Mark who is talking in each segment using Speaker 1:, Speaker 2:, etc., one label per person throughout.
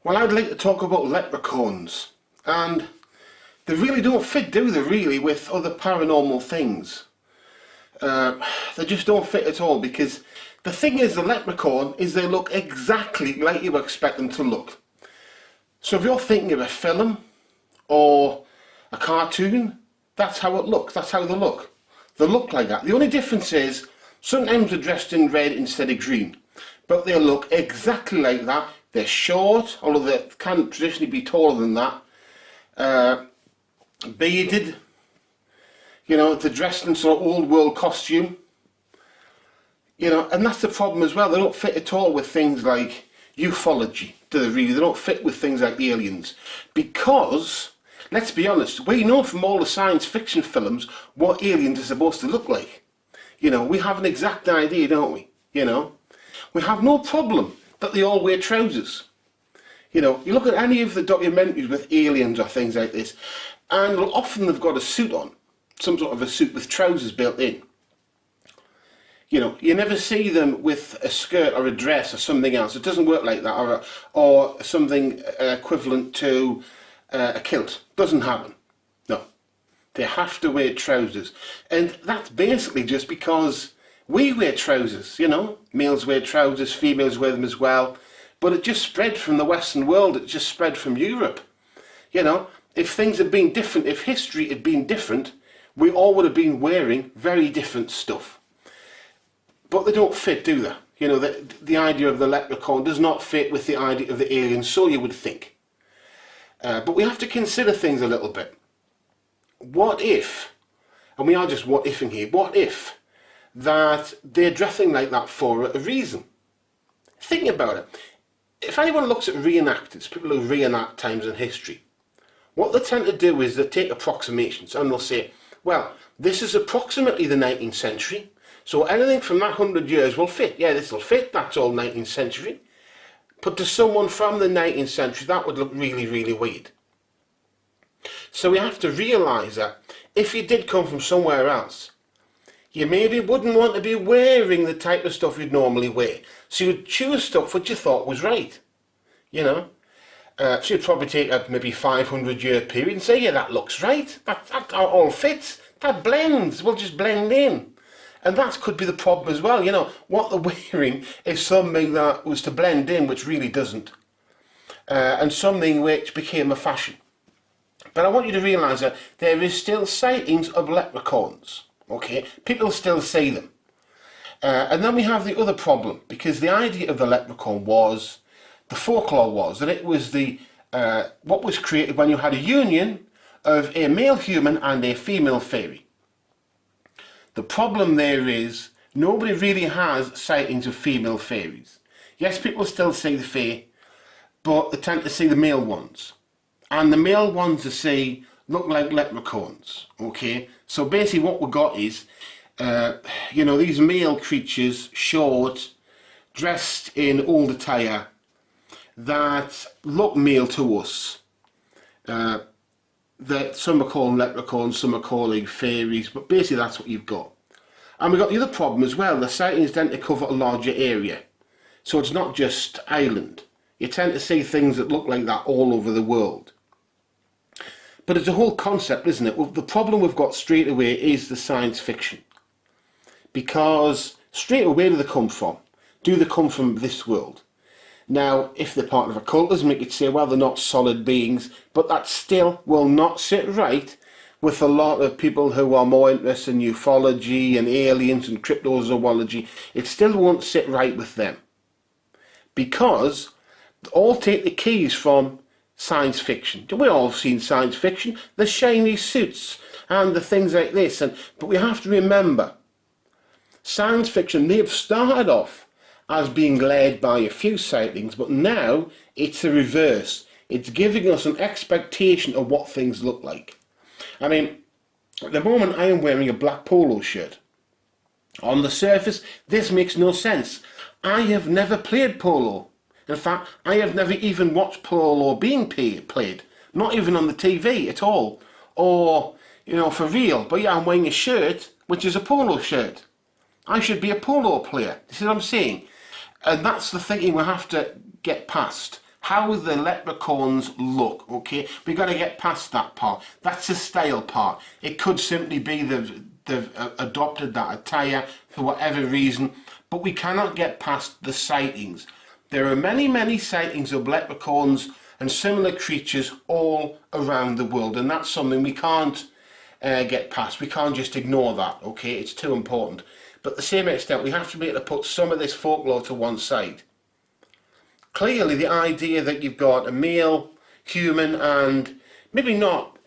Speaker 1: Well, I'd like to talk about leprechauns, and they really don't fit, do they, really, with other paranormal things? They just don't fit at all, because the thing is, the leprechaun is they look exactly like you expect them to look. So if you're thinking of a film or a cartoon, that's how it looks, that's how they look. They look like that. The only difference is sometimes they're dressed in red instead of green, but they look exactly like that. They're short, although they can traditionally be taller than that. Bearded, you know, they're dressed in sort of old world costume. You know, and that's the problem as well. They don't fit at all with things like ufology, do they really? They don't fit with things like aliens. Because, let's be honest, we know from all the science fiction films what aliens are supposed to look like. You know, we have an exact idea, don't we? You know, we have no problem that they all wear trousers. You know, you look at any of the documentaries with aliens or things like this, and often they've got a suit on, some sort of a suit with trousers built in. You know, you never see them with a skirt or a dress or something else. It doesn't work like that, or something equivalent to a kilt. Doesn't happen. No. They have to wear trousers. And that's basically just because we wear trousers, you know. Males wear trousers, females wear them as well. But it just spread from the Western world. It just spread from Europe. You know, if things had been different, if history had been different, we all would have been wearing very different stuff. But they don't fit, do they? You know, the idea of the leprechaun does not fit with the idea of the alien, so you would think. But we have to consider things a little bit. What if, and we are just what ifing here, what if that they're dressing like that for a reason? Think about it. If anyone looks at reenactors, people who reenact times in history, what they tend to do is they take approximations and they'll say, well, this is approximately the 19th century, so anything from that 100 years will fit. Yeah, this will fit, that's all 19th century. But to someone from the 19th century, that would look really, really weird. So we have to realise that if you did come from somewhere else, you maybe wouldn't want to be wearing the type of stuff you'd normally wear. So you'd choose stuff which you thought was right, you know. So you'd probably take a maybe 500-year period and say, yeah, that looks right, that all fits, that blends, we'll just blend in. And that could be the problem as well, you know, what they're wearing is something that was to blend in, which really doesn't, and something which became a fashion. But I want you to realise that there is still sightings of leprechauns, okay? People still see them. And then we have the other problem, because the idea of the leprechaun was, the folklore was, that it was the what was created when you had a union of a male human and a female fairy. The problem there is, nobody really has sightings of female fairies. Yes, people still see the fae, but they tend to see the male ones. And the male ones they see look like leprechauns, okay? So basically what we've got is, you know, these male creatures, short, dressed in old attire, that look male to us. That some are calling leprechauns, some are calling fairies, but basically that's what you've got. And we've got the other problem as well, the sightings tend to cover a larger area. So it's not just Ireland. You tend to see things that look like that all over the world. But it's a whole concept, isn't it? Well, the problem we've got straight away is the science fiction. Because straight away, where do they come from? Do they come from this world? Now, if they're part of occultism, you could say, well, they're not solid beings, but that still will not sit right with a lot of people who are more interested in ufology and aliens and cryptozoology. It still won't sit right with them. Because they all take the keys from science fiction. We all have seen science fiction, the shiny suits and the things like this. But we have to remember, science fiction may have started off as being led by a few sightings, but now it's the reverse. It's giving us an expectation of what things look like. I mean, at the moment I am wearing a black polo shirt. On the surface, this makes no sense. I have never played polo. In fact, I have never even watched polo being played. Not even on the TV at all. Or, you know, for real. But yeah, I'm wearing a shirt, which is a polo shirt. I should be a polo player. You see what I'm saying? And that's the thinking we have to get past. how the leprechauns look, okay? We've got to get past that part. That's the style part. It could simply be they've adopted that attire for whatever reason, but we cannot get past the sightings. There are many, many sightings of leprechauns and similar creatures all around the world, and that's something we can't get past. We can't just ignore that, okay? It's too important. But at the same extent, we have to be able to put some of this folklore to one side. Clearly, the idea that you've got a male human and maybe not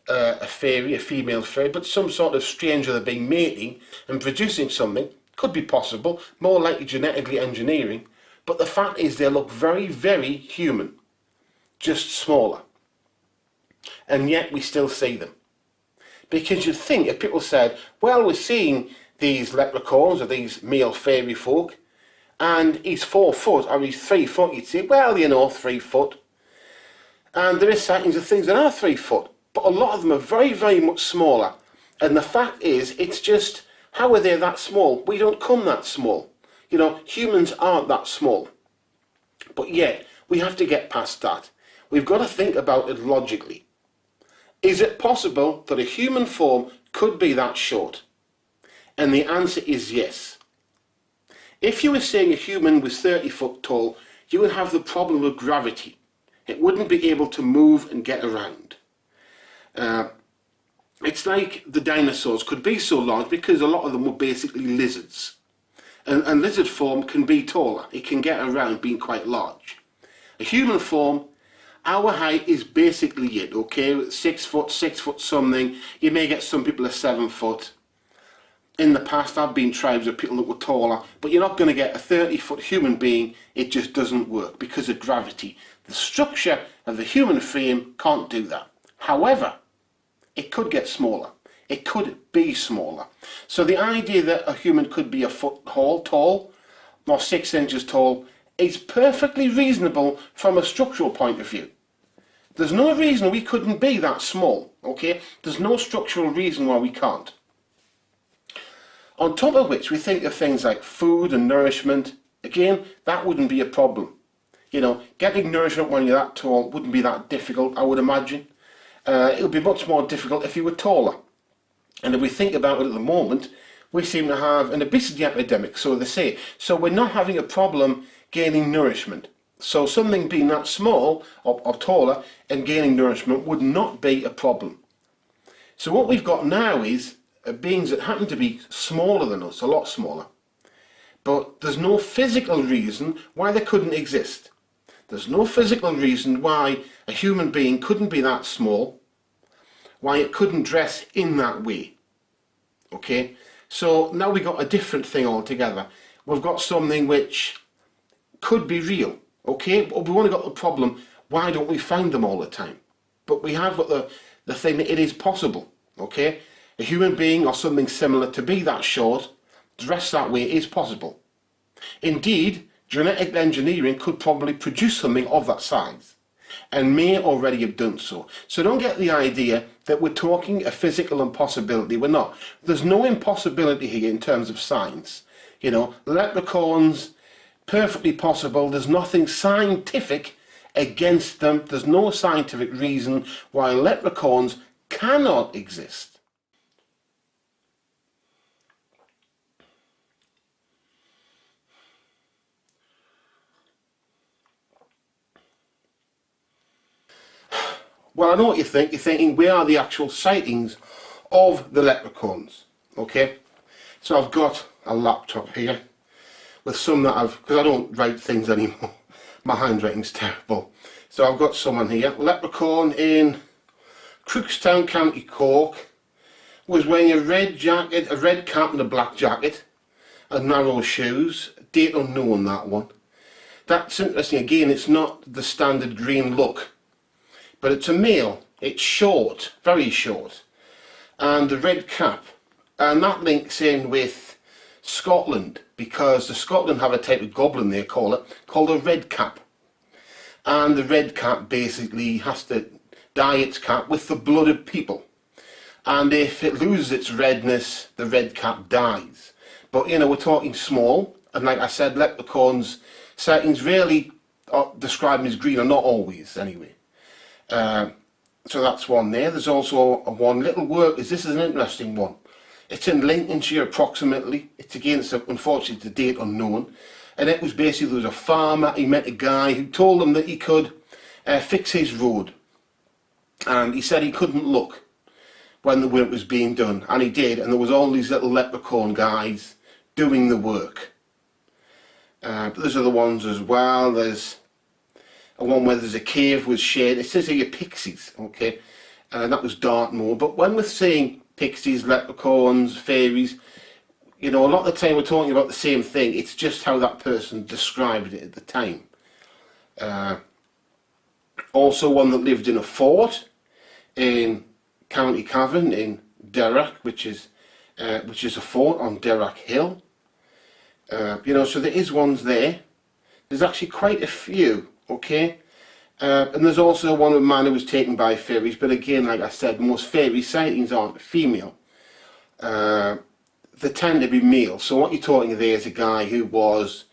Speaker 1: a fairy, a female fairy, but some sort of stranger that being mating and producing something could be possible, more likely genetically engineering. But the fact is they look very, very human, just smaller. And yet we still see them. Because you'd think if people said, well, we're seeing these leprechauns or these male fairy folk, and he's 4 foot or he's 3 foot, you'd say, well, you know, 3 foot. And there is sightings of things that are 3 foot, but a lot of them are very, very much smaller. And the fact is, it's just, how are they that small? We don't come that small. You know, humans aren't that small. But yet, we have to get past that. We've got to think about it logically. Is it possible that a human form could be that short? And the answer is yes. If you were saying a human was 30 foot tall, you would have the problem of gravity. It wouldn't be able to move and get around. It's like the dinosaurs could be so large because a lot of them were basically lizards. And lizard form can be taller. It can get around being quite large. A human form, our height is basically it, okay? 6 foot something. You may get some people are 7 foot. In the past, I've been tribes of people that were taller, but you're not going to get a 30-foot human being. It just doesn't work because of gravity. The structure of the human frame can't do that. However, it could get smaller. It could be smaller. So the idea that a human could be a foot tall, or 6 inches tall, is perfectly reasonable from a structural point of view. There's no reason we couldn't be that small, okay? There's no structural reason why we can't. On top of which, we think of things like food and nourishment. Again, that wouldn't be a problem. You know, getting nourishment when you're that tall wouldn't be that difficult, I would imagine. It would be much more difficult if you were taller. And if we think about it at the moment, we seem to have an obesity epidemic, so they say. So we're not having a problem gaining nourishment. So something being that small or taller and gaining nourishment would not be a problem. So what we've got now is beings that happen to be smaller than us, a lot smaller. But there's no physical reason why they couldn't exist. There's no physical reason why a human being couldn't be that small, why it couldn't dress in that way. Okay? So now we've got a different thing altogether. We've got something which could be real. Okay? But we've only got the problem, why don't we find them all the time? But we have got the thing that it is possible. Okay? A human being or something similar to be that short, dress that way is possible. Indeed, genetic engineering could probably produce something of that size and may already have done so. So don't get the idea that we're talking a physical impossibility. We're not. There's no impossibility here in terms of science. You know, leprechauns, perfectly possible. There's nothing scientific against them. There's no scientific reason why leprechauns cannot exist. Well, I know what you think. You're thinking, where are the actual sightings of the leprechauns? Okay, so I've got a laptop here with some that because I don't write things anymore. My handwriting's terrible. So I've got someone here. Leprechaun in Crookstown, County Cork, was wearing a red jacket, a red cap and a black jacket, and narrow shoes. Date unknown, that one. That's interesting. Again, it's not the standard green look. But it's a male, it's short, very short, and the red cap, and that links in with Scotland, because the Scotland have a type of goblin they call it, called a red cap, and the red cap basically has to dye its cap with the blood of people, and if it loses its redness, the red cap dies. But you know, we're talking small, and like I said, leprechauns sightings really describe them as green, or not always anyway. So that's one there. There's also one, little workers. This is an interesting one. It's in Lincolnshire approximately. It's again, unfortunately, the date unknown. And it was basically, there was a farmer, he met a guy who told him that he could fix his road. And he said he couldn't look when the work was being done. And he did, and there was all these little leprechaun guys doing the work. But there's other ones as well. There's a one where there's a cave with shade. It says here pixies, okay? And that was Dartmoor. But when we're saying pixies, leprechauns, fairies, you know, a lot of the time we're talking about the same thing. It's just how that person described it at the time. Also one that lived in a fort in County Cavan in Derach, which is a fort on Derach Hill. You know, so there is ones there. There's actually quite a few, okay? And there's also one of a man who was taken by fairies, but again, like I said, most fairy sightings aren't female. They tend to be male. So what you're talking there is a guy who was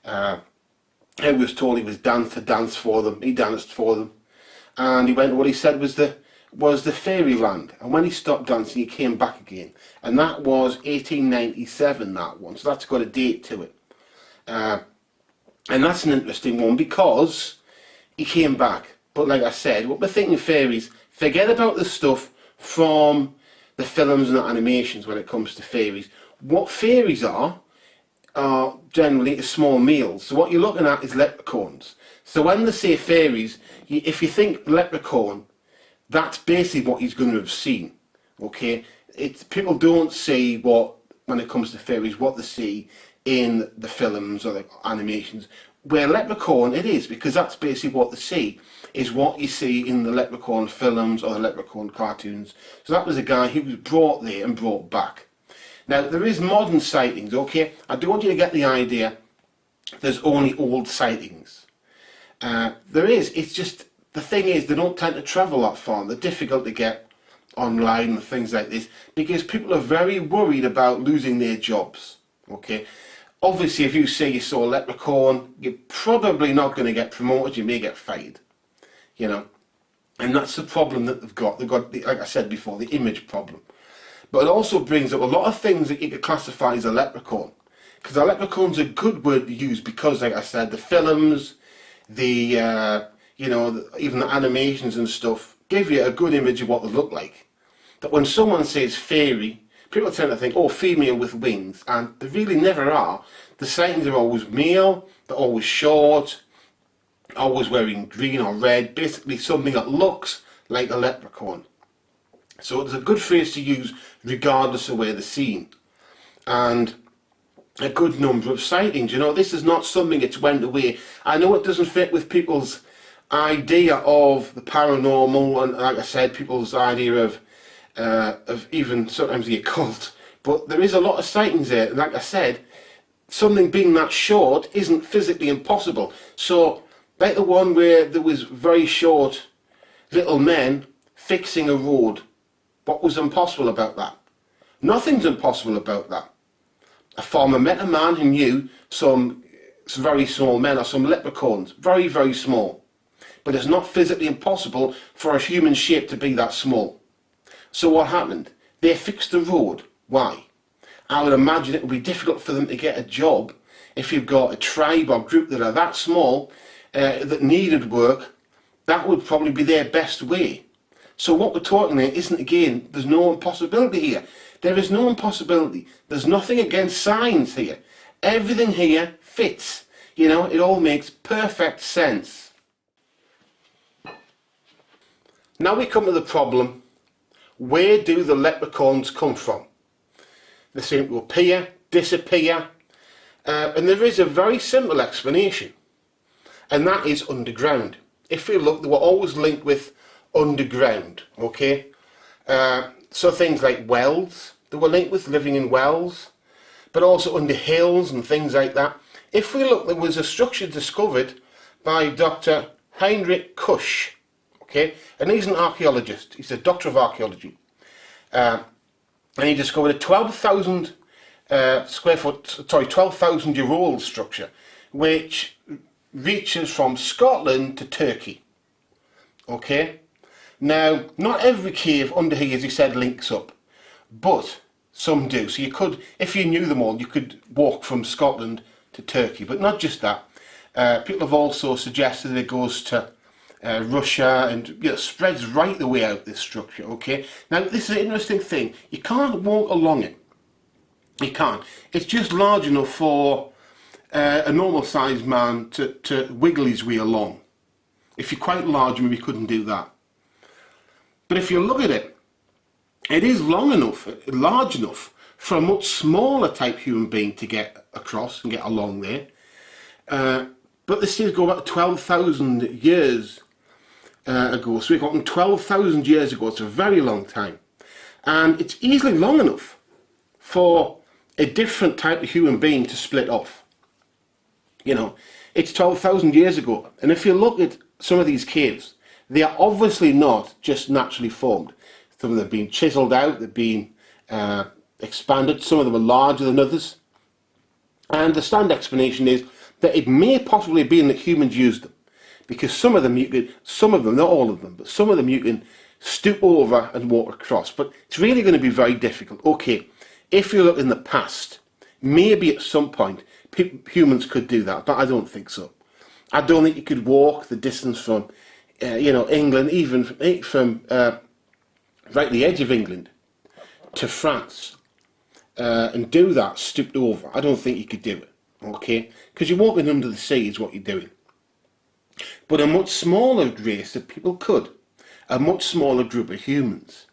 Speaker 1: told he was to dance for them. He danced for them, and he went to what he said was the fairyland. And when he stopped dancing, he came back again, and that was 1897. That one, so that's got a date to it. And that's an interesting one because he came back. But like I said, what we're thinking fairies, forget about the stuff from the films and the animations when it comes to fairies. What fairies are generally small males. So what you're looking at is leprechauns. So when they say fairies, if you think leprechaun, that's basically what he's going to have seen. Okay, people don't see when it comes to fairies, what they see in the films or the animations. Where leprechaun, it is, because that's basically what they see, is what you see in the leprechaun films or the leprechaun cartoons. So that was a guy who was brought there and brought back. Now, there is modern sightings, okay? I don't want you to get the idea there's only old sightings. There is, it's just, the thing is, they don't tend to travel that far. They're difficult to get online and things like this, because people are very worried about losing their jobs, okay? Obviously, if you say you saw a leprechaun, you're probably not going to get promoted. You may get fired, you know. And that's the problem that they've got. They've got, like I said before, the image problem. But it also brings up a lot of things that you could classify as a leprechaun. Because a leprechaun's a good word to use because, like I said, the films, the, you know, even the animations and stuff give you a good image of what they look like. That when someone says fairy, people tend to think, oh, female with wings, and they really never are. The sightings are always male, they're always short, always wearing green or red, basically something that looks like a leprechaun. So it's a good phrase to use regardless of where they're seen. And a good number of sightings, you know, this is not something that's went away. I know it doesn't fit with people's idea of the paranormal, and like I said, people's idea of even sometimes the occult, but there is a lot of sightings there, and like I said, something being that short isn't physically impossible. So like the one where there was very short little men fixing a road, what was impossible about that? Nothing's impossible about that. A farmer met a man who knew some very small men, or some leprechauns, very, very small, but it's not physically impossible for a human shape to be that small. So what happened? They fixed the road. Why? I would imagine it would be difficult for them to get a job if you've got a tribe or group that are that small that needed work. That would probably be their best way. So what we're talking here isn't, again, there's no impossibility here. There is no impossibility. There's nothing against science here. Everything here fits. You know, it all makes perfect sense. Now we come to the problem. Where do the leprechauns come from? They seem to appear, disappear, and there is a very simple explanation, and that is underground. If you look, they were always linked with underground, okay? So things like wells, they were linked with living in wells, but also under hills and things like that. If we look, there was a structure discovered by Dr. Heinrich Kusch, okay? And he's an archaeologist, he's a doctor of archaeology. And he discovered a 12,000 year old structure, which reaches from Scotland to Turkey. Okay? Now, not every cave under here, as he said, links up, but some do. So you could, if you knew them all, you could walk from Scotland to Turkey. But not just that. People have also suggested that it goes to Russia and spreads right the way out, this structure. Okay? Now, this is an interesting thing. You can't walk along it. You can't. It's just large enough for a normal sized man to wiggle his way along. If you're quite large, maybe you couldn't do that. But if you look at it, it is long enough, large enough for a much smaller type human being to get across and get along there. But this things go back 12,000 years ago. So we're talking 12,000 years ago. It's a very long time. And it's easily long enough for a different type of human being to split off. You know, it's 12,000 years ago. And if you look at some of these caves, they are obviously not just naturally formed. Some of them have been chiselled out, they've been expanded, some of them are larger than others. And the standard explanation is that it may possibly be that humans used them. Because some of them, not all of them, but some of them you can stoop over and walk across. But it's really going to be very difficult. Okay, if you look in the past, maybe at some point humans could do that, but I don't think so. I don't think you could walk the distance from, England, even from right at the edge of England to France, and do that stooped over. I don't think you could do it, okay? Because you're walking under the sea is what you're doing. But a much smaller race of people could, a much smaller group of humans.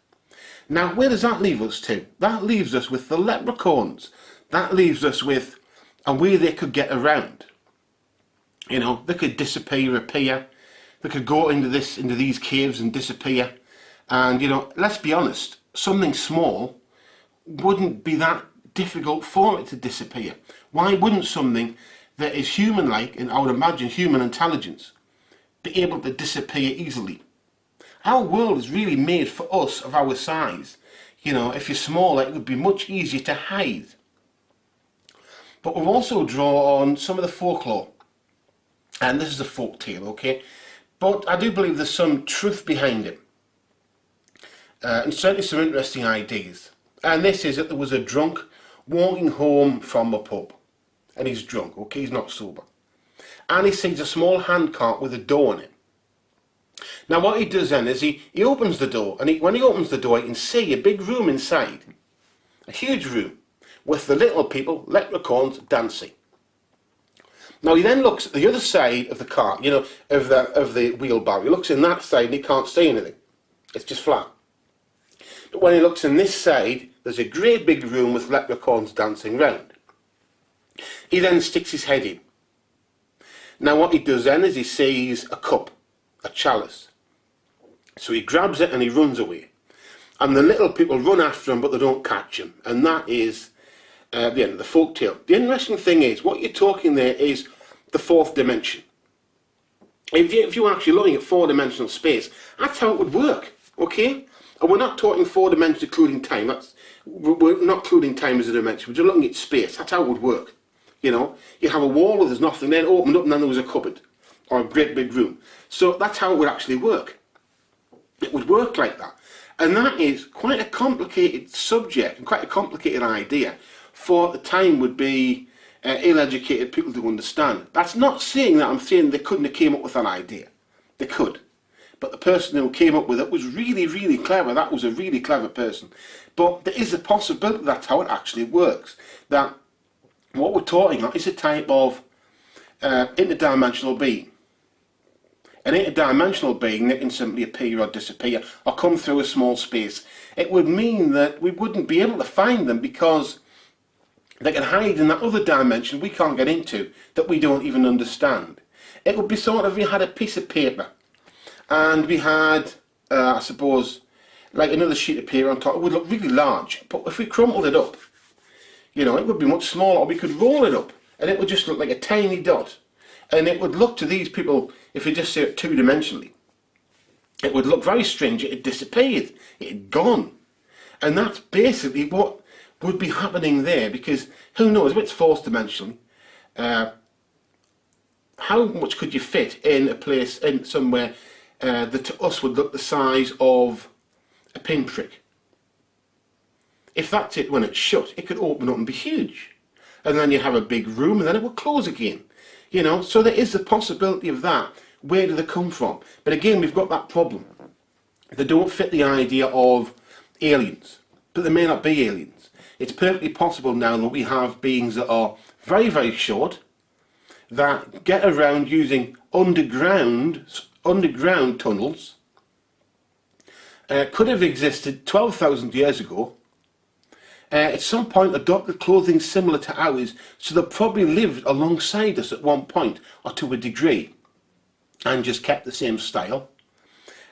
Speaker 1: Now, where does that leave us to? That leaves us with the leprechauns. That leaves us with a way they could get around. You know, they could disappear, appear. They could go into these caves and disappear. And, let's be honest, something small wouldn't be that difficult for it to disappear. Why wouldn't something that is human-like, and I would imagine human intelligence, be able to disappear easily? Our world is really made for us of our size. If you're smaller, it would be much easier to hide. But we've also drawn on some of the folklore. And this is a folk tale, okay? But I do believe there's some truth behind it. And certainly some interesting ideas. And this is that there was a drunk walking home from a pub. And he's drunk, okay? He's not sober. And he sees a small handcart with a door in it. Now what he does then is he opens the door. And when he opens the door, he can see a big room inside. A huge room. With the little people, leprechauns, dancing. Now he then looks at the other side of the cart, of the wheelbarrow. He looks in that side and he can't see anything. It's just flat. But when he looks in this side, there's a great big room with leprechauns dancing round. He then sticks his head in. Now what he does then is he sees a cup, a chalice. So he grabs it and he runs away. And the little people run after him, but they don't catch him. And that is the end of the folk tale. The interesting thing is, what you're talking there is the fourth dimension. If you're actually looking at four-dimensional space, that's how it would work, okay? And we're not talking four dimensions including time. We're not including time as a dimension. We're just looking at space. That's how it would work. You have a wall where there's nothing, then opened up and then there was a cupboard or a great big room. So that's how it would actually work. It would work like that. And that is quite a complicated subject and quite a complicated idea for the time would be ill-educated people to understand. That's not saying that I'm saying they couldn't have came up with that idea. They could. But the person who came up with it was really, really clever. That was a really clever person. But there is a possibility that's how it actually works. That what we're talking about is a type of interdimensional being. An interdimensional being that can simply appear or disappear or come through a small space. It would mean that we wouldn't be able to find them because they can hide in that other dimension we can't get into, that we don't even understand. It would be sort of, we had a piece of paper and we had, I suppose, like another sheet of paper on top. It would look really large, but if we crumpled it up, it would be much smaller, or we could roll it up and it would just look like a tiny dot. And it would look to these people, if you just say it two-dimensionally, it would look very strange. It had disappeared. It had gone. And that's basically what would be happening there, because who knows if it's fourth dimensionally, how much could you fit in a place, in somewhere that to us would look the size of a pinprick? If that's it when it's shut, it could open up and be huge. And then you have a big room and then it will close again. You know, so there is the possibility of that. Where do they come from? But again, we've got that problem. They don't fit the idea of aliens, but they may not be aliens. It's perfectly possible now that we have beings that are very, very short, that get around using underground tunnels, could have existed 12,000 years ago, at some point adopted clothing similar to ours, so they probably lived alongside us at one point or to a degree and just kept the same style.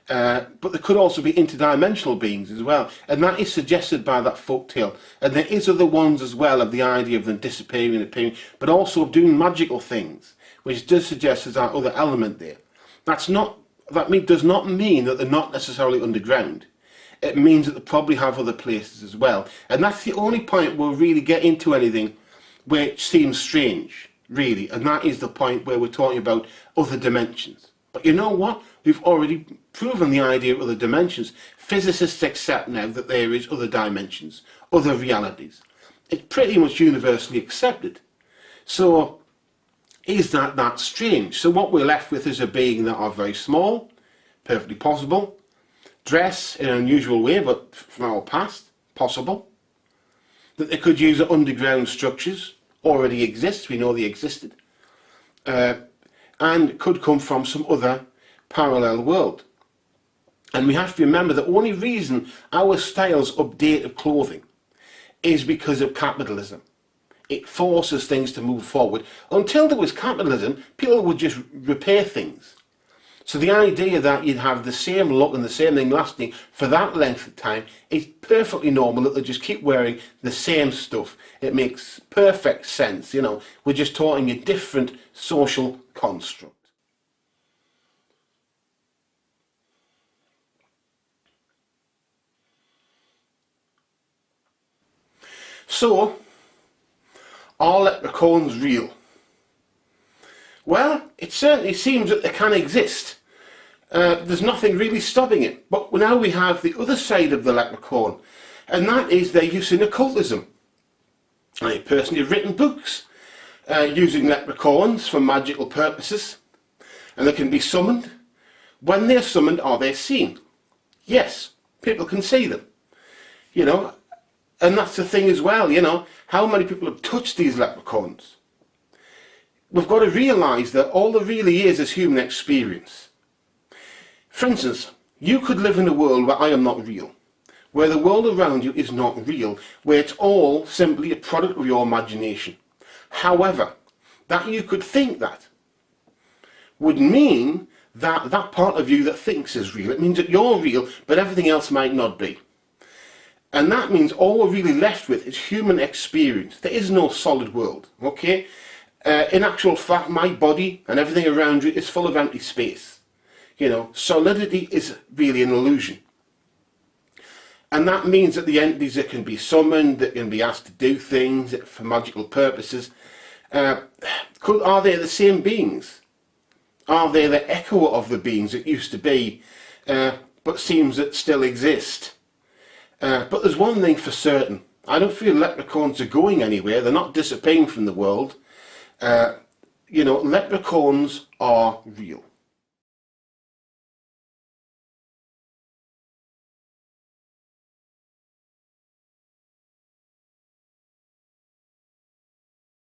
Speaker 1: But there could also be interdimensional beings as well, and that is suggested by that folktale. And there is other ones as well of the idea of them disappearing and appearing, but also of doing magical things, which does suggest there's that other element there. Does not mean that they're not necessarily underground. It means that they probably have other places as well. And that's the only point we'll really get into anything which seems strange, really. And that is the point where we're talking about other dimensions. But you know what? We've already proven the idea of other dimensions. Physicists accept now that there is other dimensions, other realities. It's pretty much universally accepted. So, is that strange? So what we're left with is a being that are very small, perfectly possible, dress in an unusual way, but from our past, possible. That they could use underground structures, already exist, we know they existed, and could come from some other parallel world. And we have to remember the only reason our styles update of clothing is because of capitalism. It forces things to move forward. Until there was capitalism, people would just repair things. So the idea that you'd have the same look and the same thing lasting for that length of time is perfectly normal, that they just keep wearing the same stuff. It makes perfect sense, you know. We're just talking a different social construct. So, are leprechauns real? Well, it certainly seems that they can exist. There's nothing really stopping it. But now we have the other side of the leprechaun, and that is their use in occultism. I personally have written books using leprechauns for magical purposes, and they can be summoned. When they're summoned, are they seen? Yes, people can see them. You know, and that's the thing as well, you know, how many people have touched these leprechauns? We've got to realise that all there really is human experience. For instance, you could live in a world where I am not real, where the world around you is not real, where it's all simply a product of your imagination. However, that you could think that would mean that that part of you that thinks is real. It means that you're real, but everything else might not be. And that means all we're really left with is human experience. There is no solid world, okay? In actual fact, my body and everything around you is full of empty space. You know, solidity is really an illusion. And that means that the entities that can be summoned, that can be asked to do things for magical purposes, are they the same beings? Are they the echo of the beings that used to be, but seems that still exist? But there's one thing for certain. I don't feel leprechauns are going anywhere. They're not disappearing from the world. You know, leprechauns are real.